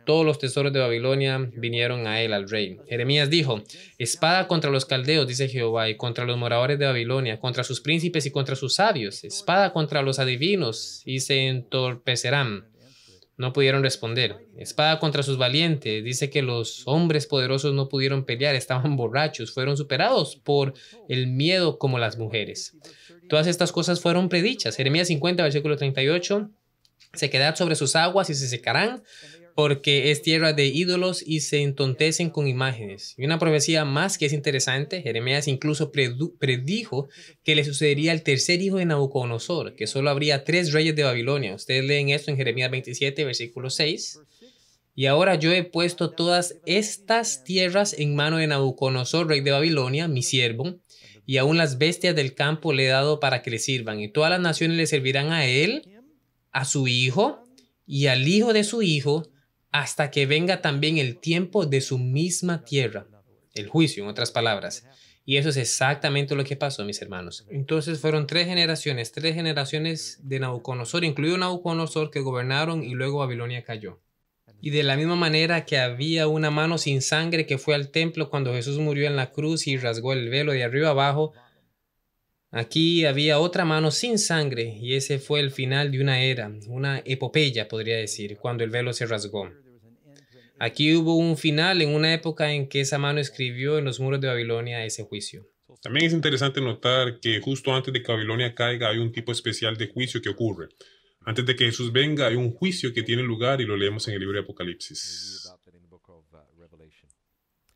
Todos los tesoros de Babilonia vinieron a él, al rey. Jeremías dijo: espada contra los caldeos, dice Jehová, y contra los moradores de Babilonia, contra sus príncipes y contra sus sabios. Espada contra los adivinos, y se entorpecerán. No pudieron responder. Espada contra sus valientes. Dice que los hombres poderosos no pudieron pelear, estaban borrachos, fueron superados por el miedo como las mujeres. Todas estas cosas fueron predichas. Jeremías 50, versículo 38. Sequedad sobre sus aguas y se secarán, porque es tierra de ídolos y se entontecen con imágenes. Y una profecía más que es interesante, Jeremías incluso predijo que le sucedería al tercer hijo de Nabucodonosor, que solo habría 3 reyes de Babilonia. Ustedes leen esto en Jeremías 27, versículo 6. Y ahora yo he puesto todas estas tierras en mano de Nabucodonosor, rey de Babilonia, mi siervo, y aún las bestias del campo le he dado para que le sirvan, y todas las naciones le servirán a él, a su hijo y al hijo de su hijo, hasta que venga también el tiempo de su misma tierra, el juicio, en otras palabras. Y eso es exactamente lo que pasó, mis hermanos. Entonces fueron 3 generaciones de Nabucodonosor, incluido Nabucodonosor, que gobernaron, y luego Babilonia cayó. Y de la misma manera que había una mano sin sangre que fue al templo cuando Jesús murió en la cruz y rasgó el velo de arriba abajo, aquí había otra mano sin sangre, y ese fue el final de una era, una epopeya, podría decir, cuando el velo se rasgó. Aquí hubo un final en una época en que esa mano escribió en los muros de Babilonia ese juicio. También es interesante notar que justo antes de que Babilonia caiga hay un tipo especial de juicio que ocurre. Antes de que Jesús venga hay un juicio que tiene lugar y lo leemos en el libro de Apocalipsis.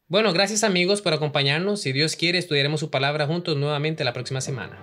Bueno, gracias amigos por acompañarnos. Si Dios quiere, estudiaremos su palabra juntos nuevamente la próxima semana.